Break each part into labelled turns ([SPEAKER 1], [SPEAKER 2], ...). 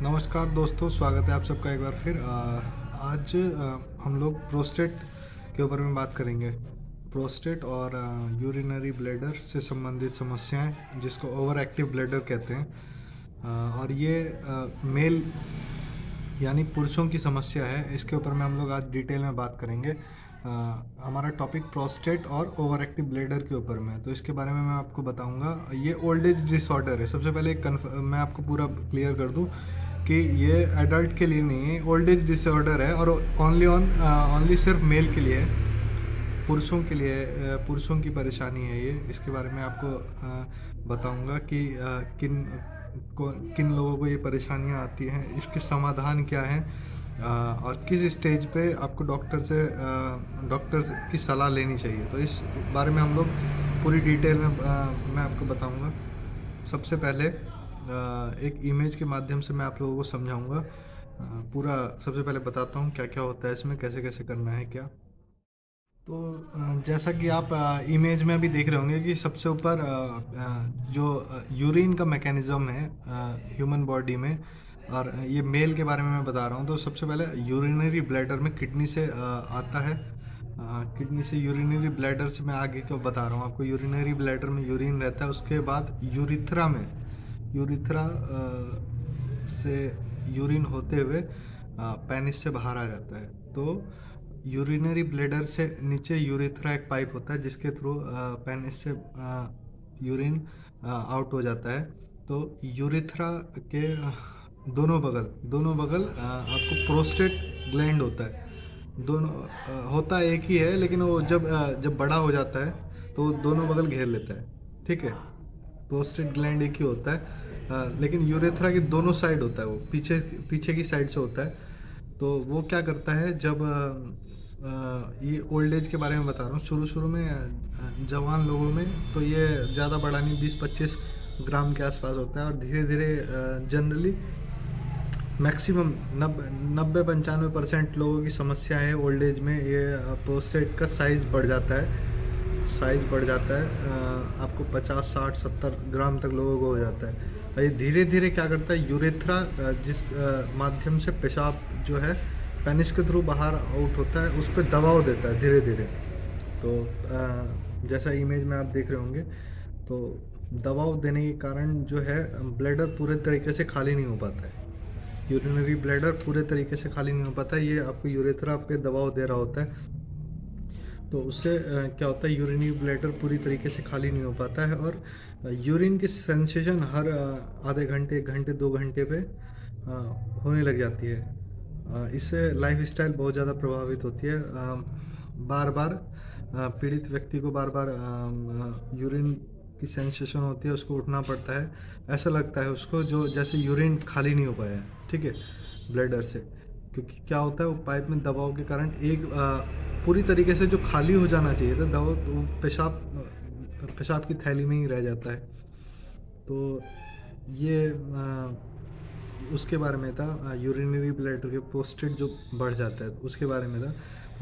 [SPEAKER 1] नमस्कार दोस्तों, स्वागत है आप सबका एक बार फिर। आज हम लोग प्रोस्टेट के ऊपर में बात करेंगे। प्रोस्टेट और यूरिनरी ब्लैडर से संबंधित समस्याएं, जिसको ओवर एक्टिव ब्लैडर कहते हैं। और ये मेल यानी पुरुषों की समस्या है। इसके ऊपर में हम लोग आज डिटेल में बात करेंगे। हमारा टॉपिक प्रोस्टेट और ओवर एक्टिव ब्लैडर के ऊपर में है, तो इसके बारे में मैं आपको बताऊंगा। ये ओल्ड एज डिसऑर्डर है। सबसे पहले मैं आपको पूरा क्लियर कर दूं कि ये एडल्ट के लिए नहीं है, ओल्ड एज डिसऑर्डर है और ओनली सिर्फ मेल के लिए है, पुरुषों के लिए। पुरुषों की परेशानी है ये। इसके बारे में आपको बताऊंगा कि किन लोगों को ये परेशानियां आती हैं, इसके समाधान क्या हैं, और किस स्टेज पे आपको डॉक्टर की सलाह लेनी चाहिए। तो इस बारे में हम लोग पूरी डिटेल में मैं आपको बताऊंगा। सबसे पहले एक इमेज के माध्यम से मैं आप लोगों को समझाऊंगा पूरा। सबसे पहले बताता हूँ क्या क्या होता है इसमें, कैसे कैसे करना है क्या। तो जैसा कि आप इमेज में अभी देख रहे होंगे कि सबसे ऊपर जो यूरिन का मैकेनिज्म है ह्यूमन बॉडी में, और ये मेल के बारे में मैं बता रहा हूँ। तो सबसे पहले यूरिनरी ब्लैडर में किडनी से आता है। किडनी से यूरिनरी ब्लैडर से मैं आगे क्यों बता रहा हूँ आपको। यूरिनरी ब्लैडर में यूरिन रहता है, उसके बाद यूरिथ्रा से यूरिन होते हुए पेनिस से बाहर आ जाता है। तो यूरिनरी ब्लैडर से नीचे यूरिथ्रा एक पाइप होता है, जिसके थ्रू पेनिस से यूरिन आउट हो जाता है। तो यूरिथ्रा के दोनों बगल आपको प्रोस्टेट ग्लैंड होता है। दोनों होता एक ही है, लेकिन वो जब बड़ा हो जाता है तो वो दोनों बगल घेर लेता है। ठीक है, प्रोस्टेट ग्लैंड एक ही होता है, लेकिन यूरेथ्रा की दोनों साइड होता है। वो पीछे पीछे की साइड से होता है। तो वो क्या करता है, जब ये ओल्ड एज के बारे में बता रहा हूँ। शुरू शुरू में जवान लोगों में तो ये ज़्यादा बड़ा नहीं, 20-25 ग्राम के आसपास होता है, और धीरे धीरे जनरली मैक्सिमम 90-95% लोगों की समस्या है ओल्ड एज में। ये प्रोस्टेट का साइज बढ़ जाता है। आपको 50-60-70 ग्राम तक लोगों को हो जाता है। और ये धीरे धीरे क्या करता है, यूरेथ्रा जिस माध्यम से पेशाब जो है पेनिस के थ्रू बाहर आउट होता है, उस पर दबाव देता है धीरे धीरे। तो जैसा इमेज में आप देख रहे होंगे, तो दबाव देने के कारण जो है ब्लैडर पूरे तरीके से खाली नहीं हो पाता है। यूरिनरी ब्लैडर पूरे तरीके से खाली नहीं हो पाता है। ये आपको यूरेथ्रा पे दबाव दे रहा होता है। तो उससे क्या होता है, यूरिनरी ब्लैडर पूरी तरीके से खाली नहीं हो पाता है, और यूरिन की सेंसेशन हर आधे घंटे, 1 घंटे, 2 घंटे पे होने लग जाती है। इससे लाइफ स्टाइल बहुत ज़्यादा प्रभावित होती है। बार बार पीड़ित व्यक्ति को बार बार यूरिन की सेंसेशन होती है, उसको उठना पड़ता है। ऐसा लगता है उसको जो जैसे यूरिन खाली नहीं हो पाया है। ठीक है, ब्लैडर से, क्योंकि क्या होता है, वो पाइप में दबाव के कारण एक पूरी तरीके से जो खाली हो जाना चाहिए था दबाव, तो वो पेशाब की थैली में ही रह जाता है। तो ये उसके बारे में था, यूरिनरी ब्लैडर के प्रोस्टेट जो बढ़ जाता है उसके बारे में था।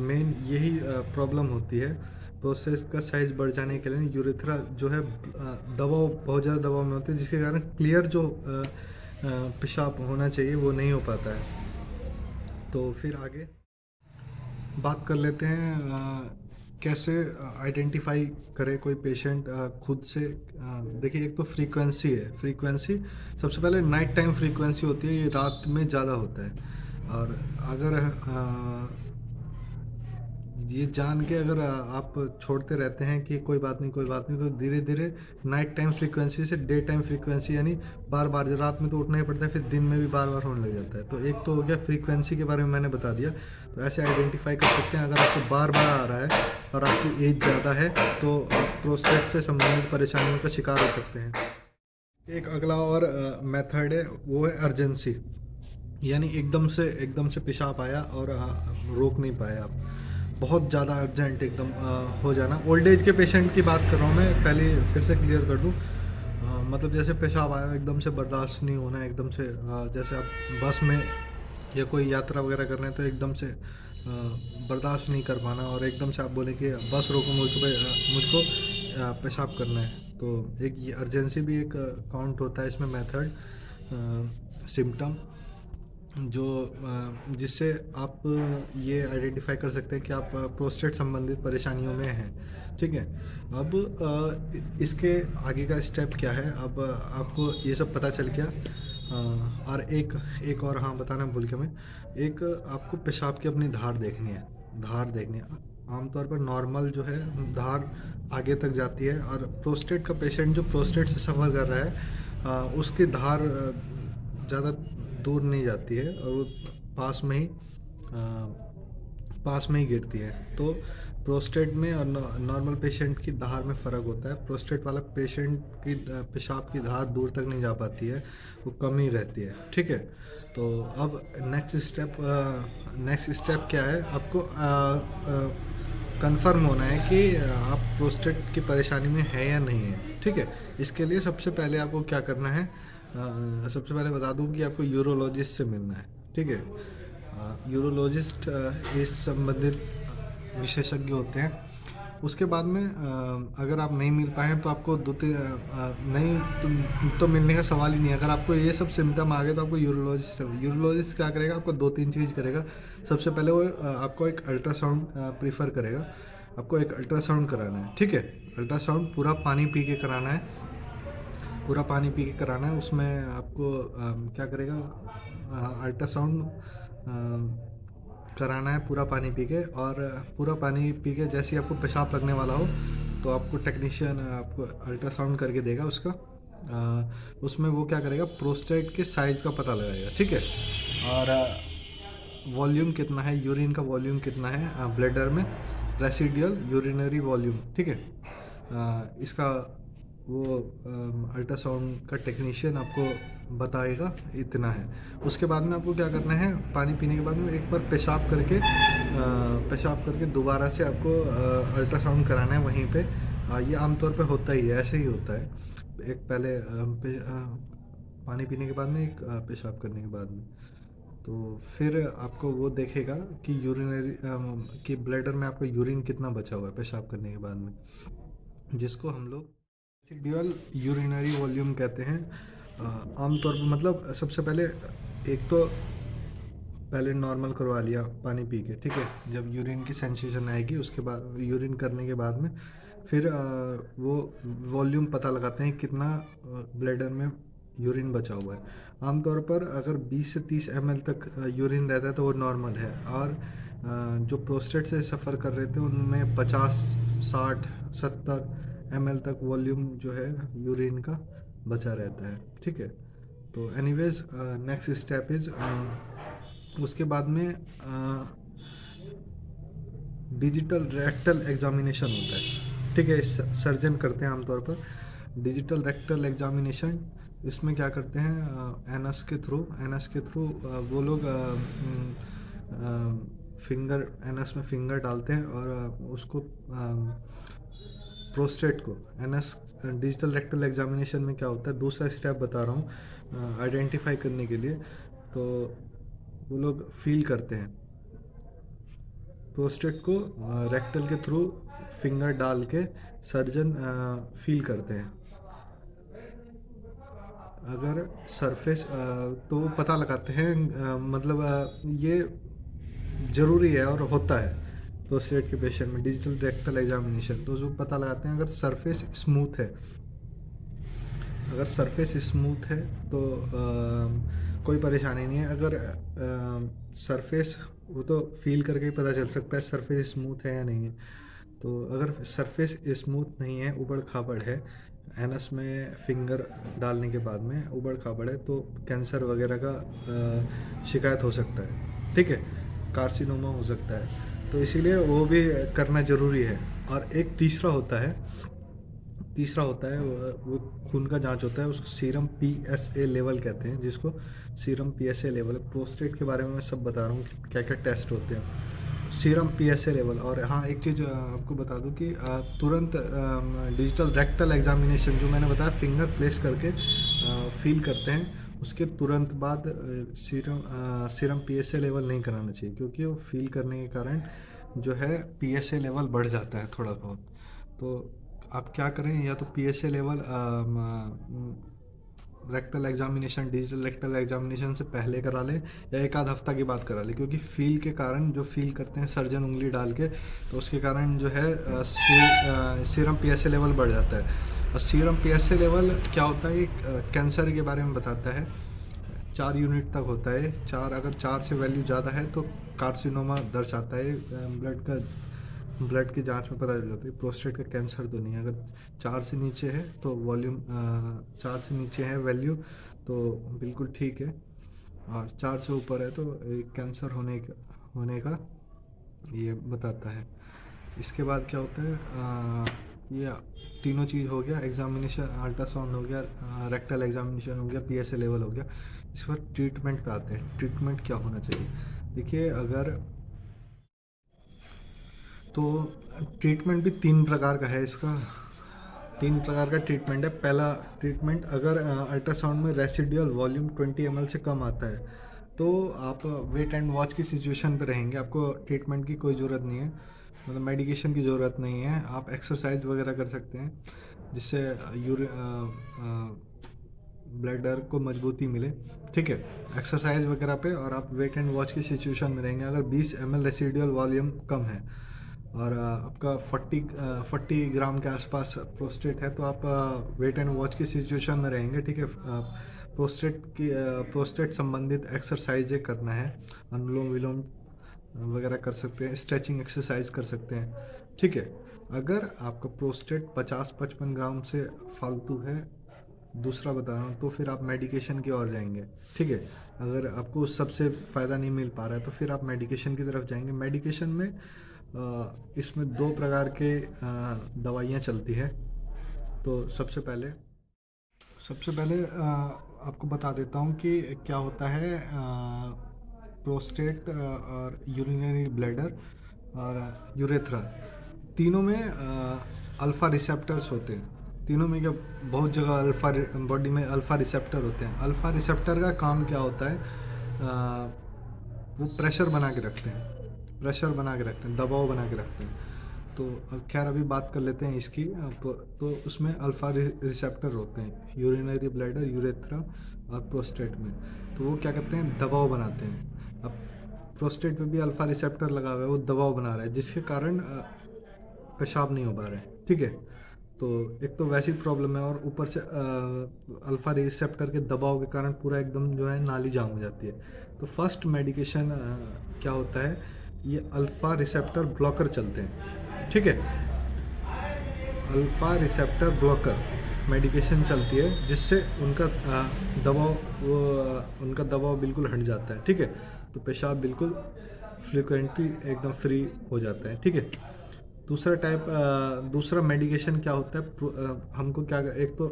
[SPEAKER 1] मेन यही प्रॉब्लम होती है। प्रोस्टेट का साइज बढ़ जाने के लिए यूरेथ्रा जो है दबाव, बहुत ज़्यादा दबाव में होती है, जिसके कारण क्लियर जो पेशाब होना चाहिए वो नहीं हो पाता है। तो फिर आगे बात कर लेते हैं कैसे आइडेंटिफाई करे कोई पेशेंट खुद से। देखिए, एक तो फ्रीक्वेंसी सबसे पहले नाइट टाइम फ्रीक्वेंसी होती है, ये रात में ज़्यादा होता है। और अगर ये जान के अगर आप छोड़ते रहते हैं कि कोई बात नहीं, तो धीरे धीरे नाइट टाइम फ्रीक्वेंसी से डे टाइम फ्रीक्वेंसी, यानी बार बार, रात में तो उठना ही पड़ता है, फिर दिन में भी बार बार होने लग जाता है। तो एक तो हो गया, फ्रीक्वेंसी के बारे में मैंने बता दिया। तो ऐसे आइडेंटिफाई कर सकते हैं। अगर आपको बार बार आ रहा है और आपकी एज ज़्यादा है, तो आप प्रोस्टेट से संबंधित परेशानियों का शिकार हो सकते हैं। एक अगला और मेथड है, वो है अर्जेंसी। यानी एकदम से पेशाब आया और रोक नहीं पाए आप, बहुत ज़्यादा अर्जेंट एकदम हो जाना। ओल्ड एज के पेशेंट की बात कर रहा हूँ मैं, पहले फिर से क्लियर कर दूँ। मतलब जैसे पेशाब आया, एकदम से बर्दाश्त नहीं होना, एकदम से जैसे आप बस में या कोई यात्रा वगैरह कर रहे हैं, तो एकदम से बर्दाश्त नहीं कर पाना, और एकदम से आप बोले कि बस रोको, मुझको पेशाब करना है। तो एक ये अर्जेंसी भी एक काउंट होता है इसमें, मेथड, सिम्टम। जो जिससे आप ये आइडेंटिफाई कर सकते हैं कि आप प्रोस्टेट संबंधित परेशानियों में हैं। ठीक है। अब इसके आगे का स्टेप क्या है, अब आपको ये सब पता चल गया। और एक एक और हाँ बताना भूल के मैं, एक आपको पेशाब की अपनी धार देखनी है। धार देखनी है। आमतौर पर नॉर्मल जो है धार आगे तक जाती है, और प्रोस्टेट का पेशेंट जो प्रोस्टेट से सफ़र कर रहा है उसकी धार ज़्यादा दूर नहीं जाती है, और वो पास में ही पास में ही गिरती है। तो प्रोस्टेट में और नॉर्मल पेशेंट की धार में फ़र्क होता है। प्रोस्टेट वाला पेशेंट की पेशाब की धार दूर तक नहीं जा पाती है, वो कम ही रहती है। ठीक है। तो अब नेक्स्ट स्टेप क्या है, आपको कंफर्म होना है कि आप प्रोस्टेट की परेशानी में है या नहीं है। ठीक है। इसके लिए सबसे पहले आपको क्या करना है, सबसे पहले बता दूं कि आपको यूरोलॉजिस्ट से मिलना है। ठीक है। यूरोलॉजिस्ट इस संबंधित विशेषज्ञ होते हैं। उसके बाद में अगर आप नहीं मिल पाए तो आपको नहीं तो मिलने का सवाल ही नहीं है। अगर आपको ये सब सिम्टम आ गए तो आपको यूरोलॉजिस्ट क्या करेगा, आपको दो तीन चीज़ करेगा। सबसे पहले वो आपको एक अल्ट्रासाउंड प्रीफर करेगा। आपको एक अल्ट्रासाउंड कराना है। ठीक है। अल्ट्रासाउंड पूरा पानी पी के कराना है। पूरा पानी पी के कराना है। उसमें आपको क्या करेगा, अल्ट्रासाउंड कराना है पूरा पानी पी के। और पूरा पानी पी के जैसे ही आपको पेशाब लगने वाला हो तो आपको टेक्नीशियन आपको अल्ट्रासाउंड करके देगा उसका। उसमें वो क्या करेगा, प्रोस्टेट के साइज़ का पता लगाएगा। ठीक है। और वॉल्यूम कितना है, यूरिन का वॉल्यूम कितना है ब्लैडर में, रेसिडुअल यूरिनरी वॉल्यूम। ठीक है। इसका वो अल्ट्रासाउंड का टेक्नीशियन आपको बताएगा इतना है। उसके बाद में आपको क्या करना है, पानी पीने के बाद में एक बार पेशाब करके दोबारा से आपको अल्ट्रासाउंड कराना है वहीं पे। ये आमतौर पे होता ही है, ऐसे ही होता है। एक पहले पानी पीने के बाद में, एक पेशाब करने के बाद में। तो फिर आपको वो देखेगा कि कि ब्लैडर में आपका यूरिन कितना बचा हुआ है पेशाब करने के बाद में, जिसको हम लोग रेसिडुअल यूरिनरी वॉल्यूम कहते हैं। आमतौर पर मतलब सबसे पहले एक तो पहले नॉर्मल करवा लिया पानी पी के। ठीक है। जब यूरिन की सेंसेशन आएगी उसके बाद यूरिन करने के बाद में फिर वो वॉल्यूम पता लगाते हैं कितना ब्लैडर में यूरिन बचा हुआ है। आमतौर पर अगर 20 से 30 ml तक यूरिन रहता है तो वो नॉर्मल है। और जो प्रोस्टेट से सफ़र कर रहे थे उनमें 50, 60, 70 ml तक वॉल्यूम जो है यूरिन का बचा रहता है। ठीक है। तो एनीवेज नेक्स्ट स्टेप इज़, उसके बाद में डिजिटल रेक्टल एग्जामिनेशन होता है। ठीक है। सर्जन करते हैं आमतौर पर डिजिटल रेक्टल एग्जामिनेशन। इसमें क्या करते हैं, एनस के थ्रू वो लोग फिंगर एनस में फिंगर डालते हैं और उसको प्रोस्टेट को एनस। डिजिटल रेक्टल एग्जामिनेशन में क्या होता है, दूसरा स्टेप बता रहा हूँ आइडेंटिफाई करने के लिए। तो वो लोग फील करते हैं प्रोस्टेट को, रेक्टल के थ्रू फिंगर डाल के सर्जन फील करते हैं। अगर सरफेस तो वो पता लगाते हैं, मतलब ये ज़रूरी है और होता है प्रोस्टेट के पेशेंट में डिजिटल रेक्टल एग्जामिनेशन। तो जो पता लगाते हैं अगर सरफेस स्मूथ है, अगर सरफेस स्मूथ है तो कोई परेशानी नहीं है। अगर सरफेस, वो तो फील करके ही पता चल सकता है सरफेस स्मूथ है या नहीं है। तो अगर सरफेस स्मूथ नहीं है, उबड़ खाबड़ है, एनस में फिंगर डालने के बाद में उबड़ खाबड़ है, तो कैंसर वगैरह का शिकायत हो सकता है। ठीक है। कार्सिनोमा हो सकता है। तो इसीलिए वो भी करना ज़रूरी है। और एक तीसरा होता है वो खून का जांच होता है, उसको सीरम PSA लेवल कहते हैं, जिसको सीरम PSA लेवल। प्रोस्टेट के बारे में मैं सब बता रहा हूँ कि क्या क्या टेस्ट होते हैं। Serum PSA level. और हाँ, एक चीज़ आपको बता दूँ कि तुरंत डिजिटल रेक्टल एग्जामिनेशन जो मैंने बताया फिंगर प्लेस करके फील करते हैं, उसके तुरंत बाद सीरम PSA लेवल नहीं कराना चाहिए, क्योंकि वो फील करने के कारण जो है PSA लेवल बढ़ जाता है थोड़ा बहुत। तो आप क्या करें, या तो PSA level rectal examination, digital rectal examination से पहले करा ले या एक आध हफ्ता की बात करा ले, क्योंकि फील के कारण जो फील करते हैं सर्जन उंगली डाल के, तो उसके कारण जो है सीरम पीएसए लेवल बढ़ जाता है। और सीरम पीएसए लेवल क्या होता है, कैंसर के बारे में बताता है। 4 यूनिट तक होता है, अगर 4 से वैल्यू ज़्यादा है तो कार्सिनोमा दर्शाता है। ब्लड की जांच में पता चल जाता है प्रोस्टेट का कैंसर तो नहीं है। अगर 4 से नीचे है तो 4 से नीचे है वैल्यू तो बिल्कुल ठीक है, और 4 से ऊपर है तो एक कैंसर होने का ये बताता है। इसके बाद क्या होता है, ये तीनों चीज़ हो गया, एग्जामिनेशन अल्ट्रासाउंड हो गया, रेक्टल एग्जामिनेशन हो गया, पीएसए लेवल हो गया। इस पर ट्रीटमेंट पे आते हैं। ट्रीटमेंट क्या होना चाहिए, देखिए अगर तो ट्रीटमेंट भी 3 प्रकार का है इसका। 3 प्रकार का ट्रीटमेंट है। पहला ट्रीटमेंट, अगर अल्ट्रासाउंड में रेसिडुअल वॉल्यूम 20 ml से कम आता है तो आप वेट एंड वॉच की सिचुएशन पे रहेंगे, आपको ट्रीटमेंट की कोई ज़रूरत नहीं है, मतलब मेडिकेशन की ज़रूरत नहीं है। आप एक्सरसाइज वगैरह कर सकते हैं जिससे ब्लडर को मजबूती मिले, ठीक है, एक्सरसाइज वगैरह पे, और आप वेट एंड वॉच की सिचुएशन में रहेंगे। अगर 20 ml रेसिडुअल वॉल्यूम कम है और आपका 40 ग्राम के आसपास प्रोस्टेट है तो आप वेट एंड वॉच की सिचुएशन में रहेंगे, ठीक है। प्रोस्टेट संबंधित एक्सरसाइजें करना है, अनुलोम विलोम वगैरह कर सकते हैं, स्ट्रेचिंग एक्सरसाइज कर सकते हैं, ठीक है। अगर आपका प्रोस्टेट 50-55 ग्राम से फालतू है, दूसरा बता रहा हूँ, तो फिर आप मेडिकेशन की ओर जाएंगे, ठीक है। अगर आपको उस सबसे फ़ायदा नहीं मिल पा रहा है तो फिर आप मेडिकेशन की तरफ जाएंगे। मेडिकेशन में इसमें 2 प्रकार के दवाइयाँ चलती है। तो सबसे पहले आपको बता देता हूँ कि क्या होता है। प्रोस्टेट और यूरिनरी ब्लैडर और यूरेथ्रा, तीनों में अल्फ़ा रिसेप्टर्स होते हैं। तीनों में क्या, बहुत जगह बॉडी में अल्फ़ा रिसेप्टर होते हैं। अल्फ़ा रिसेप्टर का काम क्या होता है, वो प्रेशर बना के रखते हैं, दबाव बना के रखते हैं। तो अब खैर अभी बात कर लेते हैं इसकी। तो उसमें अल्फ़ा रिसेप्टर होते हैं यूरिनरी ब्लैडर, यूरेथ्रा और प्रोस्टेट में। तो वो क्या करते हैं, दबाव बनाते हैं। अब प्रोस्टेट पे भी अल्फ़ा रिसेप्टर लगा हुआ है, वो दबाव बना रहा है जिसके कारण पेशाब नहीं हो पा रहा है, ठीक है। तो एक तो वैसी प्रॉब्लम है, और ऊपर से अल्फ़ा रिसेप्टर के दबाव के कारण पूरा एकदम जो है नाली जाम हो जाती है। तो फर्स्ट मेडिकेशन क्या होता है, ये अल्फ़ा रिसेप्टर ब्लॉकर चलते हैं, ठीक है। अल्फ़ा रिसेप्टर ब्लॉकर मेडिकेशन चलती है जिससे उनका दबाव बिल्कुल हट जाता है, ठीक है। तो पेशाब बिल्कुल फ्रिक्वेंटली एकदम फ्री हो जाता है, ठीक है। दूसरा मेडिकेशन क्या होता है, हमको क्या, एक तो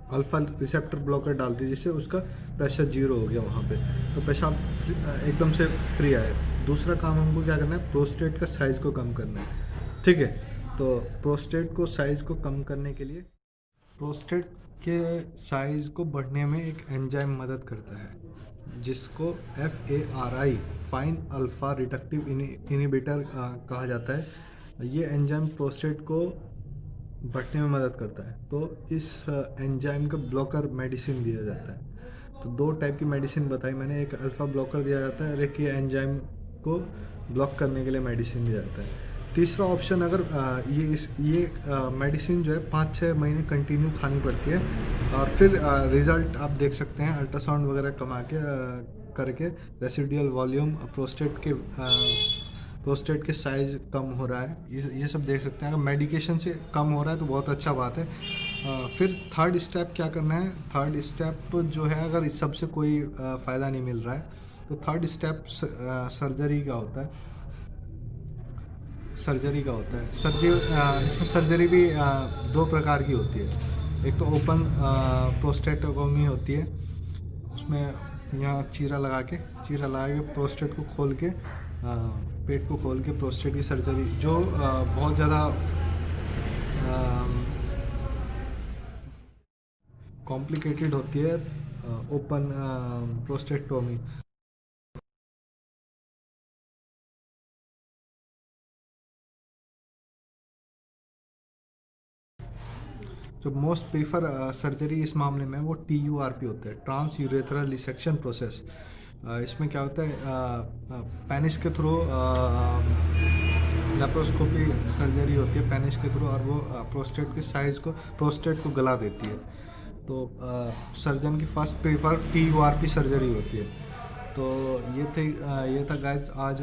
[SPEAKER 1] अल्फा रिसेप्टर ब्लॉकर डालती है जिससे उसका प्रेशर 0 हो गया वहाँ पे, तो पेशाब एकदम से फ्री आए। दूसरा काम हमको क्या करना है, प्रोस्टेट का साइज़ को कम करना है, ठीक है। तो प्रोस्टेट को साइज़ को कम करने के लिए, प्रोस्टेट के साइज़ को बढ़ने में एक एंजाइम मदद करता है जिसको FARI, fine alpha reductive inhibitor कहा जाता है। ये एंजाइम प्रोस्टेट को बढ़ने में मदद करता है। तो इस एंजाइम का ब्लॉकर मेडिसिन दिया जाता है। तो 2 टाइप की मेडिसिन बताई मैंने, एक अल्फ़ा ब्लॉकर दिया जाता है और एक ये एंजाइम को ब्लॉक करने के लिए मेडिसिन दिया जाता है। तीसरा ऑप्शन, अगर ये मेडिसिन जो है 5-6 महीने कंटिन्यू खानी पड़ती है, और फिर रिज़ल्ट आप देख सकते हैं अल्ट्रासाउंड वगैरह करके रेसिडुअल वॉल्यूम, प्रोस्टेट के साइज़ कम हो रहा है, ये सब देख सकते हैं। अगर मेडिकेशन से कम हो रहा है तो बहुत अच्छा बात है। फिर थर्ड स्टेप क्या करना है, थर्ड स्टेप जो है, अगर इस सब से कोई फ़ायदा नहीं मिल रहा है तो थर्ड स्टेप सर्जरी का होता है। इसमें सर्जरी भी 2 प्रकार की होती है। एक तो ओपन प्रोस्टेटोटॉमी होती है, उसमें यहाँ चीरा लगा के प्रोस्टेट को खोल के, पेट को खोल के प्रोस्टेट की सर्जरी, जो बहुत ज़्यादा कॉम्प्लिकेटेड होती है, ओपन प्रोस्टेक्टोमी। जो मोस्ट प्रीफर सर्जरी इस मामले में वो TURP होता है, ट्रांस यूरेथ्रल रिसेक्शन प्रोसेस। इसमें क्या होता है, पेनिस के थ्रू लेप्रोस्कोपी सर्जरी होती है पेनिस के थ्रू, और वो प्रोस्टेट को गला देती है। तो सर्जन की फर्स्ट प्रीफर TURP सर्जरी होती है। तो ये था गाइस आज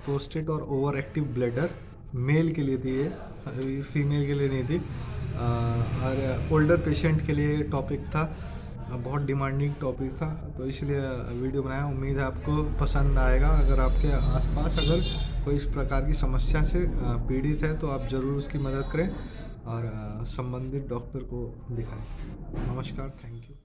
[SPEAKER 1] प्रोस्टेट और ओवर एक्टिव ब्लैडर, मेल के लिए थी ये, फीमेल के लिए नहीं थी। और ओल्डर पेशेंट के लिए टॉपिक था, बहुत डिमांडिंग टॉपिक था, तो इसलिए वीडियो बनाया। उम्मीद है आपको पसंद आएगा। अगर आपके आसपास अगर कोई इस प्रकार की समस्या से पीड़ित है तो आप ज़रूर उसकी मदद करें और संबंधित डॉक्टर को दिखाएं। नमस्कार, थैंक यू।